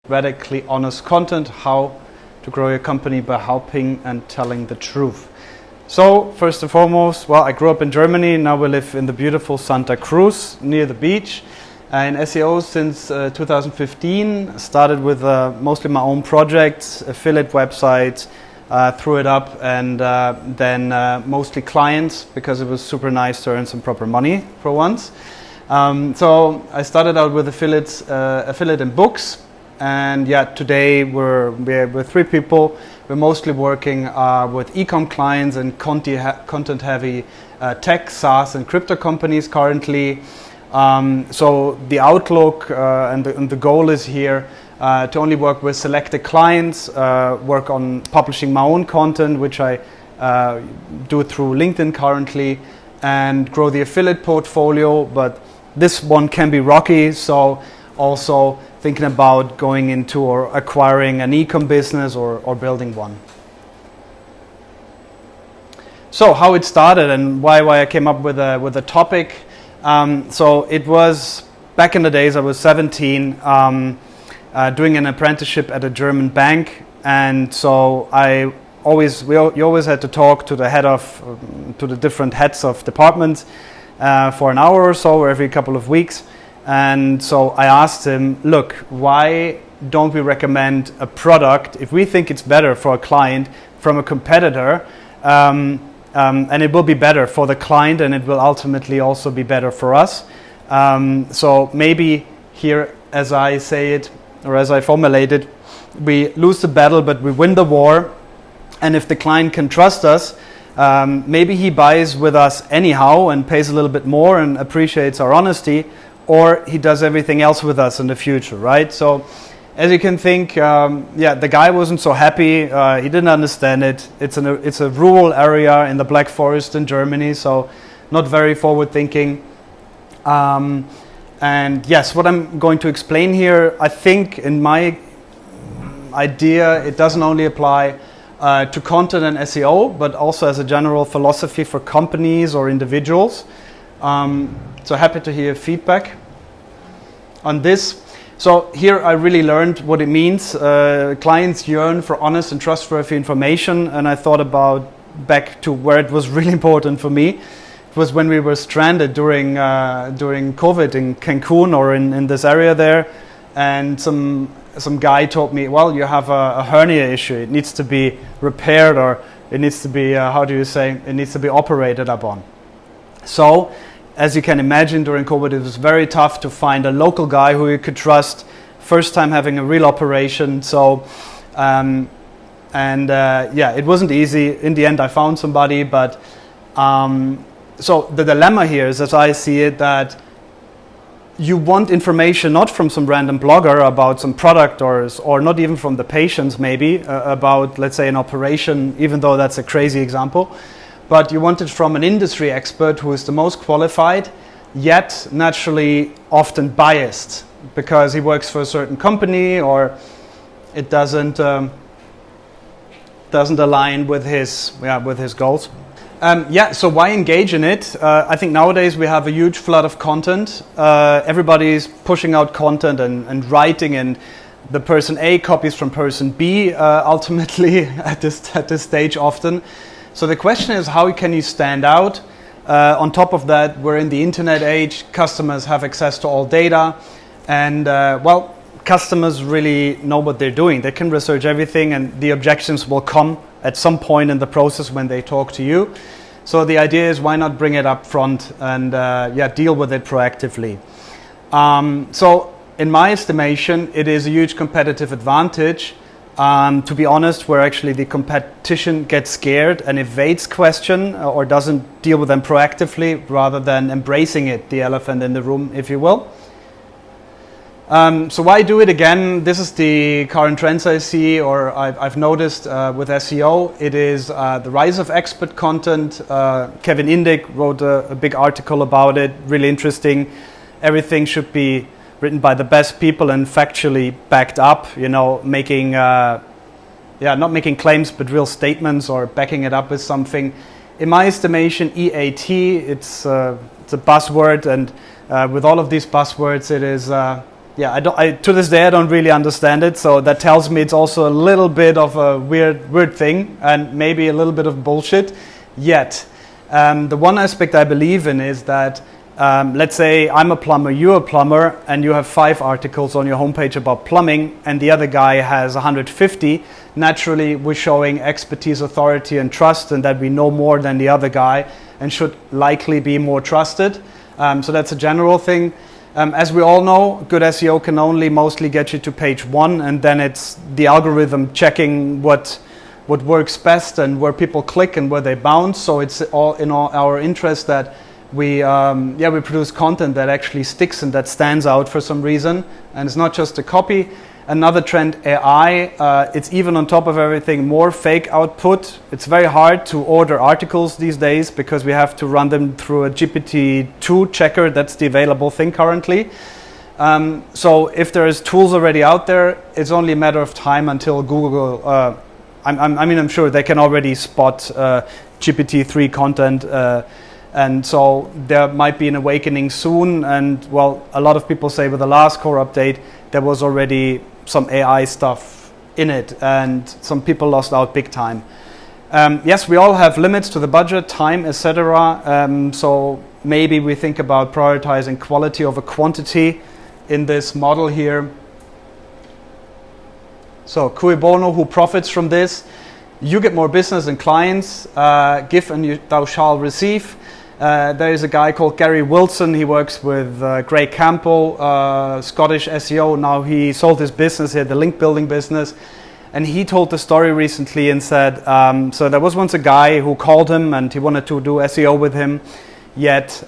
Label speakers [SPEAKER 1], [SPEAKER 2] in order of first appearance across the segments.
[SPEAKER 1] radically honest content, how to grow your company by helping and telling the truth. So first and foremost, well, I grew up in Germany. Now we live in the beautiful Santa Cruz near the beach. In SEO since 2015, started with mostly my own projects, affiliate websites, threw it up, and then mostly clients, because it was super nice to earn some proper money for once. So I started out with affiliate in books, and yeah, today we're 3 people. We're mostly working with e-com clients and content-heavy tech, SaaS, and crypto companies currently. So the outlook and the goal is here to only work with selected clients, work on publishing my own content, which I do through LinkedIn currently, and grow the affiliate portfolio. But this one can be rocky, so also thinking about going into or acquiring an e-com business or building one. So how it started and why I came up with a topic. So it was back in the days. I was 17, doing an apprenticeship at a German bank, and so you always had to talk to the different heads of departments for an hour or so, or every couple of weeks. And so I asked him, look, why don't we recommend a product if we think it's better for a client from a competitor, and it will be better for the client, and it will ultimately also be better for us. So maybe here, as I say it, or as I formulate it, we lose the battle, but we win the war. And if the client can trust us, maybe he buys with us anyhow and pays a little bit more and appreciates our honesty, or he does everything else with us in the future, right? So as you can think, the guy wasn't so happy. He didn't understand it. It's a rural area in the Black Forest in Germany, so not very forward-thinking. And yes, what I'm going to explain here, I think in my idea, it doesn't only apply to content and SEO, but also as a general philosophy for companies or individuals. So happy to hear feedback on this. So here I really learned what it means. Clients yearn for honest and trustworthy information, and I thought about back to where it was really important for me. It was when we were stranded during COVID in Cancun, or in this area there, and some guy told me, well, you have a hernia issue. It needs to be repaired, or it needs to be it needs to be operated upon. So as you can imagine, during COVID, it was very tough to find a local guy who you could trust. First time having a real operation. So, it wasn't easy. In the end, I found somebody. But so the dilemma here is, as I see it, that you want information not from some random blogger about some product, or not even from the patients, maybe about, let's say, an operation, even though that's a crazy example. But you want it from an industry expert who is the most qualified, yet naturally often biased, because he works for a certain company, or it doesn't align with his goals. So why engage in it? I think nowadays we have a huge flood of content. Everybody's pushing out content and writing, and the person A copies from person B ultimately at this stage often. So the question is, how can you stand out? On top of that, we're in the internet age. Customers have access to all data, and customers really know what they're doing. They can research everything, and the objections will come at some point in the process when they talk to you. So the idea is, why not bring it up front and deal with it proactively? So in my estimation, it is a huge competitive advantage. To be honest, where actually the competition gets scared and evades question, or doesn't deal with them proactively, rather than embracing it, the elephant in the room, if you will. So why do it again? This is the current trends I see, or I've noticed with SEO. It is the rise of expert content. Kevin Indig wrote a big article about it, really interesting. Everything should be written by the best people and factually backed up, making, not making claims, but real statements, or backing it up with something. In my estimation, EAT, it's a buzzword, and with all of these buzzwords, it is to this day I don't really understand it. So that tells me it's also a little bit of a weird thing and maybe a little bit of bullshit. Yet, the one aspect I believe in is that let's say I'm a plumber, you're a plumber, and you have 5 articles on your homepage about plumbing, and the other guy has 150. Naturally, we're showing expertise, authority, and trust, and that we know more than the other guy, and should likely be more trusted. So that's a general thing. As we all know, good SEO can only mostly get you to page 1, and then it's the algorithm checking what works best and where people click and where they bounce. So it's all in our interest that we produce content that actually sticks and that stands out for some reason, and it's not just a copy. Another trend, AI, it's even on top of everything more fake output. It's very hard to order articles these days because we have to run them through a GPT-2 checker. That's the available thing currently. So if there is tools already out there, it's only a matter of time until Google, I'm sure they can already spot GPT-3 content, and so there might be an awakening soon. And well, a lot of people say with the last core update, there was already some AI stuff in it, and some people lost out big time. Yes, we all have limits to the budget, time, etc. So maybe we think about prioritizing quality over quantity in this model here. So cui bono, who profits from this? You get more business and clients. Give and thou shalt receive. There is a guy called Gary Wilson. He works with Greg Campbell, Scottish SEO. Now he sold his business, he had the link building business. And he told the story recently and said, so there was once a guy who called him and he wanted to do SEO with him. Yet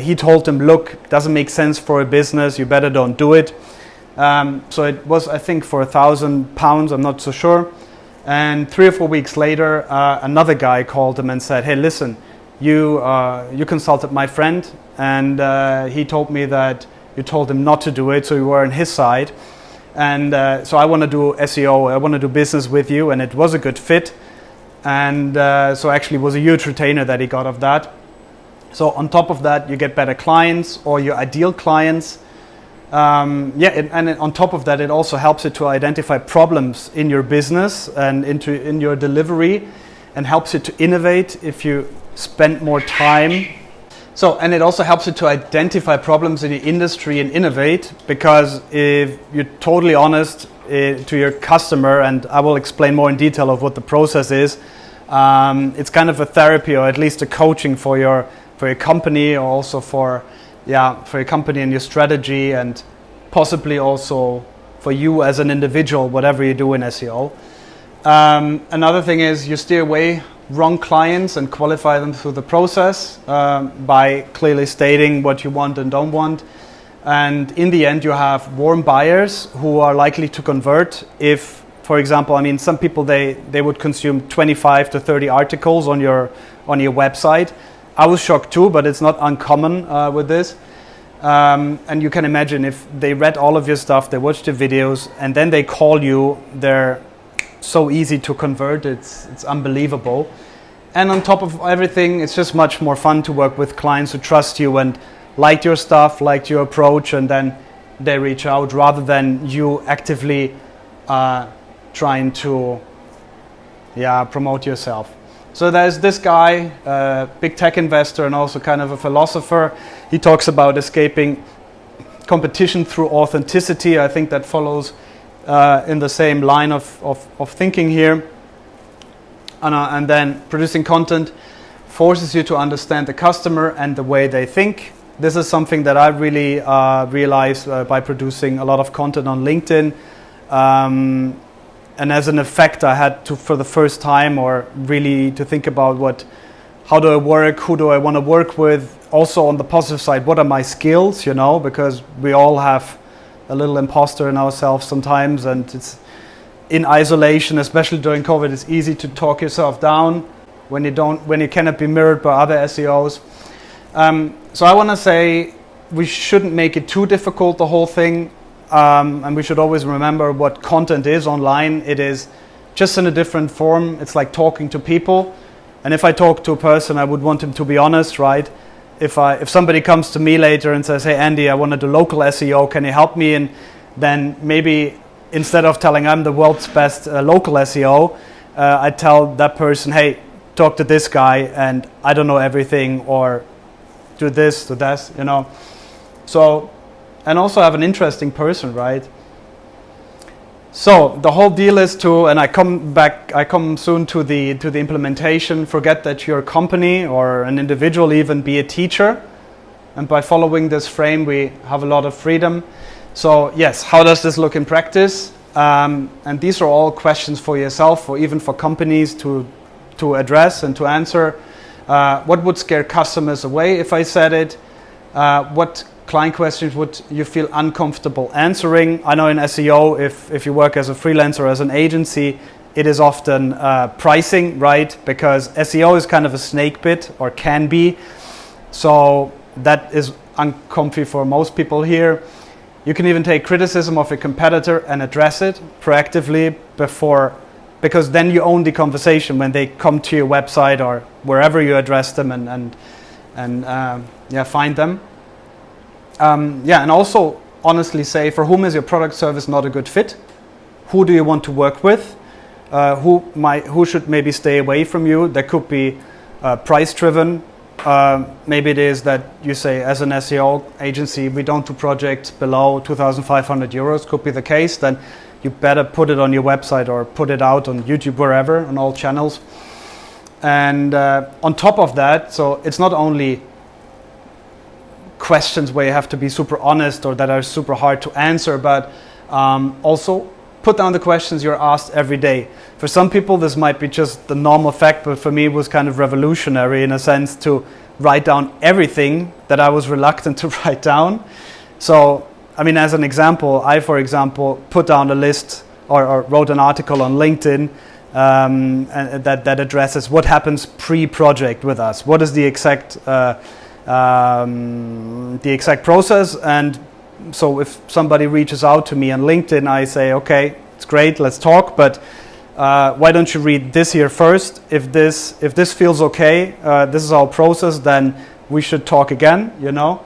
[SPEAKER 1] he told him, look, it doesn't make sense for a business, you better don't do it. So it was, I think, for £1,000, I'm not so sure. And 3 or 4 weeks later, another guy called him and said, hey, listen, you consulted my friend, and he told me that you told him not to do it, so you were on his side. And so I want to do SEO, I want to do business with you, and it was a good fit. And so actually it was a huge retainer that he got of that. So on top of that, you get better clients or your ideal clients. And on top of that, it also helps you to identify problems in your business and in your delivery, and helps you to innovate if you spend more time. So, and it also helps you to identify problems in the industry and innovate, because if you're totally honest to your customer, and I will explain more in detail of what the process is, it's kind of a therapy, or at least a coaching for your company, or also for your company and your strategy, and possibly also for you as an individual, whatever you do in SEO. Another thing is you steer away wrong clients and qualify them through the process by clearly stating what you want and don't want. And in the end, you have warm buyers who are likely to convert if, for example, I mean, some people, they would consume 25 to 30 articles on your website. I was shocked too, but it's not uncommon with this. And you can imagine if they read all of your stuff, they watched the videos, and then they call you, they're so easy to convert, it's unbelievable. And on top of everything, it's just much more fun to work with clients who trust you and liked your stuff, liked your approach, and then they reach out, rather than you actively trying to promote yourself. So there's this guy, big tech investor and also kind of a philosopher. He talks about escaping competition through authenticity. I think that follows in the same line of thinking here. And then producing content forces you to understand the customer and the way they think. This is something that I really realized by producing a lot of content on LinkedIn. And as an effect, I had to, for the first time, or really to think about how do I work, who do I want to work with. Also on the positive side, what are my skills, because we all have a little imposter in ourselves sometimes, and it's in isolation, especially during COVID, it's easy to talk yourself down when you cannot be mirrored by other SEOs. So I want to say we shouldn't make it too difficult, the whole thing. And we should always remember what content is online. It is just in a different form. It's like talking to people. And if I talk to a person, I would want him to be honest, right? if somebody comes to me later and says, hey Andy, I want to do local SEO, can you help me? And then maybe instead of telling I'm the world's best local SEO, I tell that person, hey, talk to this guy and I don't know everything, or do this, do that, you know. So, and also have an interesting person, right? So the whole deal is to, and I come soon to the implementation, forget that you're a company or an individual, even be a teacher. And by following this frame, we have a lot of freedom. So yes, how does this look in practice? And these are all questions for yourself, or even for companies to address and to answer. What would scare customers away if I said it? What client questions would you feel uncomfortable answering? I know in SEO, if you work as a freelancer or as an agency, it is often pricing, right? Because SEO is kind of a snake bit, or can be. So that is uncomfy for most people here. You can even take criticism of a competitor and address it proactively because then you own the conversation when they come to your website or wherever you address them and find them. And also honestly say, for whom is your product service not a good fit? Who do you want to work with? Who should maybe stay away from you? That could be price driven. Maybe it is that you say, as an SEO agency, we don't do projects below 2,500 euros. Could be the case. Then you better put it on your website or put it out on YouTube, wherever, on all channels. And on top of that, so it's not only questions where you have to be super honest or that are super hard to answer, but also put down the questions you're asked every day. For some people this might be just the normal fact, but for me it was kind of revolutionary in a sense to write down everything that I was reluctant to write down. So I mean, as an example, I for example put down a list or wrote an article on LinkedIn and that addresses what happens pre-project with us. What is the exact process? And so if somebody reaches out to me on LinkedIn, I say, okay, it's great, let's talk, but why don't you read this here first? If this feels okay, this is our process, then we should talk again, you know.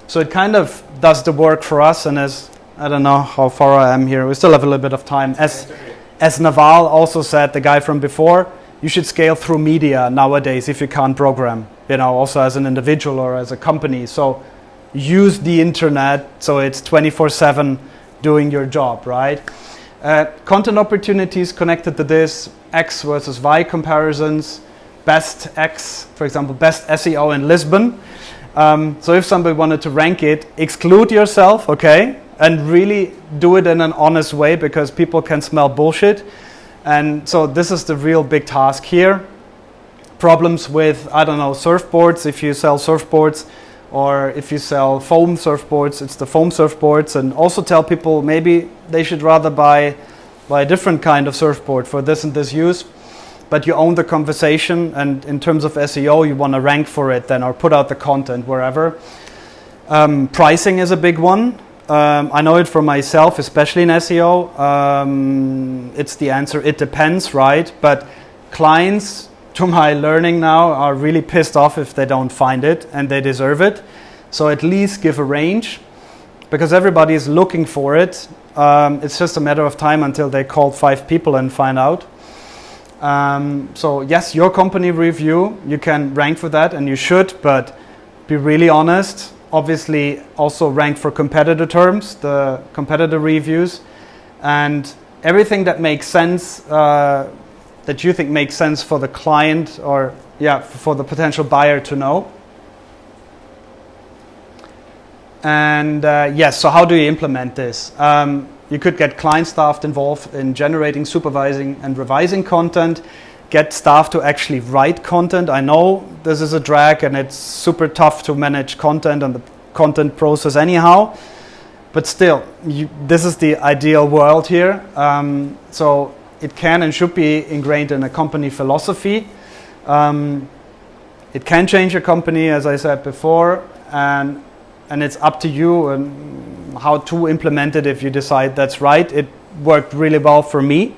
[SPEAKER 1] So it kind of does the work for us. And as I don't know how far I am here, we still have a little bit of time. As Naval also said, the guy from before, you should scale through media nowadays if you can't program, you know, also as an individual or as a company. So use the internet so it's 24/7 doing your job, right? Content opportunities connected to this, X versus Y comparisons, best X, for example, best SEO in Lisbon. So if somebody wanted to rank it, exclude yourself, okay? And really do it in an honest way, because people can smell bullshit. And so this is the real big task here. Problems with, I don't know, surfboards, if you sell surfboards, or if you sell foam surfboards, it's the foam surfboards. And also tell people maybe they should rather buy a different kind of surfboard for this and this use. But you own the conversation, and in terms of SEO, you want to rank for it then, or put out the content wherever. Pricing is a big one. I know it for myself, especially in SEO. It's the answer, it depends, right? But clients, to my learning now, are really pissed off if they don't find it, and they deserve it. So at least give a range, because everybody is looking for it. It's just a matter of time until they call 5 people and find out. So yes, your company review, you can rank for that, and you should, but be really honest. Obviously also rank for competitor terms, the competitor reviews, and everything that makes sense, that you think makes sense for the client, or for the potential buyer to know. And yes, so how do you implement this? You could get client staff involved in generating, supervising, and revising content. Get staff to actually write content. I know this is a drag, and it's super tough to manage content and the content process anyhow. But still, this is the ideal world here. So it can and should be ingrained in a company philosophy. It can change a company, as I said before, and it's up to you and how to implement it if you decide that's right. It worked really well for me,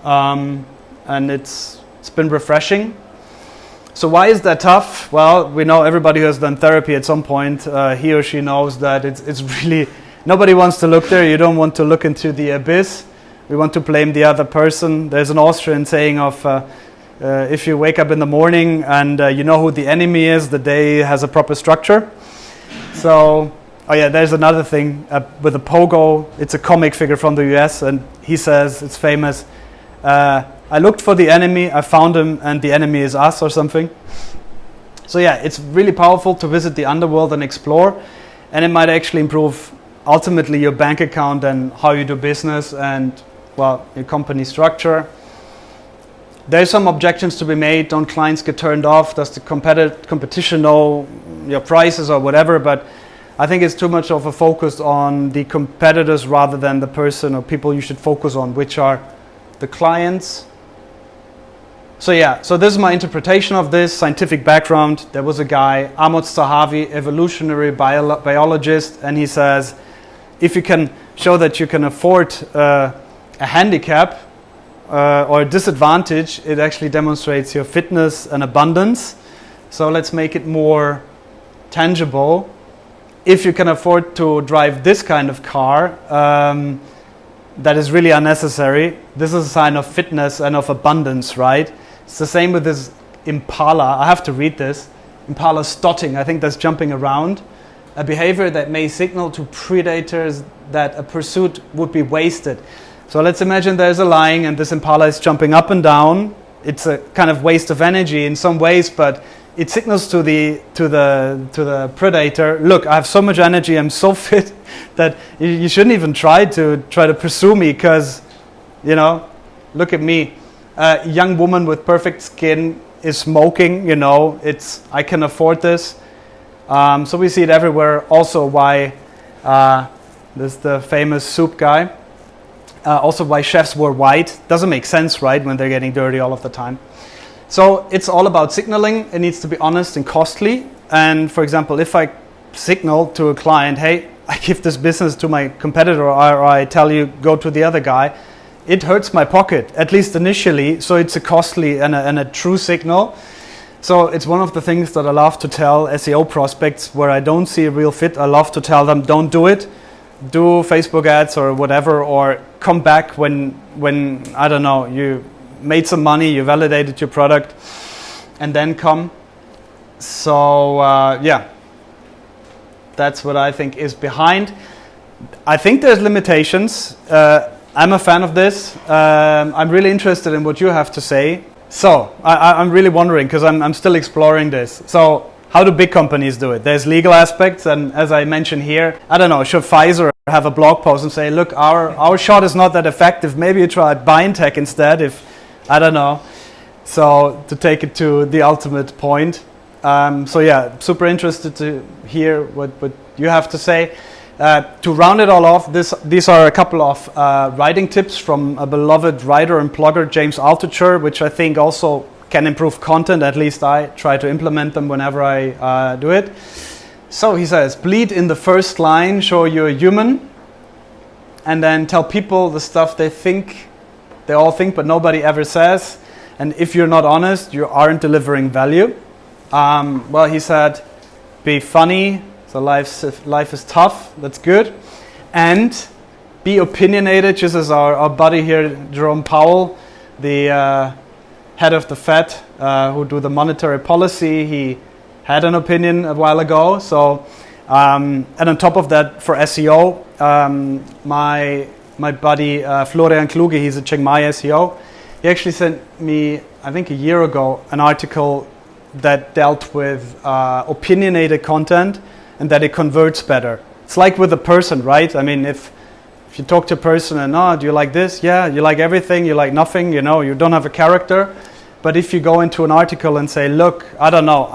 [SPEAKER 1] and it's been refreshing. So why is that tough? Well, we know everybody who has done therapy at some point, he or she knows that it's really, nobody wants to look there. You don't want to look into the abyss. We want to blame the other person. There's an Austrian saying of, if you wake up in the morning and you know who the enemy is, the day has a proper structure. So, oh yeah, there's another thing with a pogo. It's a comic figure from the US, and he says, it's famous, I looked for the enemy, I found him, and the enemy is us, or something. So yeah, it's really powerful to visit the underworld and explore, and it might actually improve ultimately your bank account and how you do business and, well, your company structure. There's some objections to be made. Don't clients get turned off? Does the competition know your prices or whatever? But I think it's too much of a focus on the competitors rather than the person or people you should focus on, which are the clients. So yeah, so this is my interpretation of this scientific background. There was a guy, Amos Zahavi, evolutionary biologist, and he says, if you can show that you can afford a handicap or a disadvantage, it actually demonstrates your fitness and abundance. So let's make it more tangible. If you can afford to drive this kind of car, that is really unnecessary. This is a sign of fitness and of abundance, right? It's the same with this impala. I have to read this. Impala stotting, I think that's jumping around. A behavior that may signal to predators that a pursuit would be wasted. So let's imagine there's a lion and this impala is jumping up and down. It's a kind of waste of energy in some ways, but it signals to the predator, look, I have so much energy, I'm so fit that you shouldn't even try to pursue me because, you know, look at me. A young woman with perfect skin is smoking, you know, I can afford this. So we see it everywhere. Also why this the famous soup guy. Also why chefs wear white. Doesn't make sense, right, when they're getting dirty all of the time. So it's all about signaling. It needs to be honest and costly. And for example, if I signal to a client, hey, I give this business to my competitor, or I tell you, go to the other guy, it hurts my pocket, at least initially. So it's a costly and a true signal. So it's one of the things that I love to tell SEO prospects where I don't see a real fit. I love to tell them, don't do it. Do Facebook ads or whatever, or come back when I don't know, you made some money, you validated your product, and then come. So yeah, that's what I think is behind. I think there's limitations. I'm a fan of this. I'm really interested in what you have to say. So I'm really wondering, because I'm still exploring this. So how do big companies do it? There's legal aspects, and as I mentioned here, I don't know, should Pfizer have a blog post and say, look, our shot is not that effective, maybe you try BioNTech instead, if, I don't know. So to take it to the ultimate point. So yeah, super interested to hear what you have to say. To round it all off, these are a couple of writing tips from a beloved writer and blogger, James Altucher, which I think also can improve content. At least I try to implement them whenever I do it. So he says, bleed in the first line, show you're human, and then tell people the stuff they all think, but nobody ever says. And if you're not honest, you aren't delivering value. Well, he said, be funny. So life is tough, that's good. And be opinionated, just as our buddy here, Jerome Powell, the head of the Fed, who do the monetary policy, he had an opinion a while ago. So, and on top of that, for SEO, my buddy Florian Kluge, he's a Chiang Mai SEO, he actually sent me, I think a year ago, an article that dealt with opinionated content, and that it converts better. It's like with a person, right? I mean, if you talk to a person and, do you like this? Yeah, you like everything, you like nothing, you know, you don't have a character. But if you go into an article and say, look, I don't know,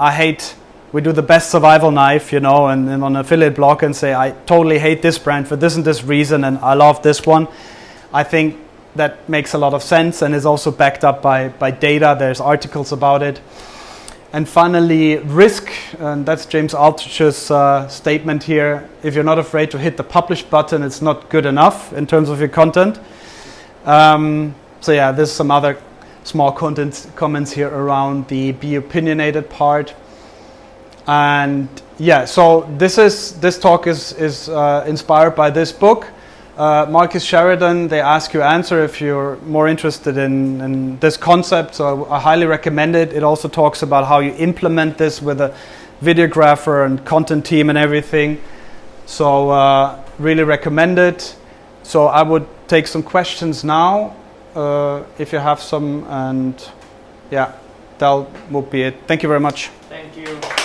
[SPEAKER 1] we do the best survival knife, you know, and on an affiliate blog and say, I totally hate this brand for this and this reason, and I love this one. I think that makes a lot of sense and is also backed up by data. There's articles about it. And finally, risk, and that's James Altucher's statement here. If you're not afraid to hit the publish button, it's not good enough in terms of your content. So yeah, there's some other small comments here around the be opinionated part. And yeah, so this talk is inspired by this book. Marcus Sheridan, They Ask You Answer, if you're more interested in this concept. So I highly recommend it. It also talks about how you implement this with a videographer and content team and everything. So really recommend it. So I would take some questions now, if you have some, and yeah, that would be it. Thank you very much.
[SPEAKER 2] Thank you.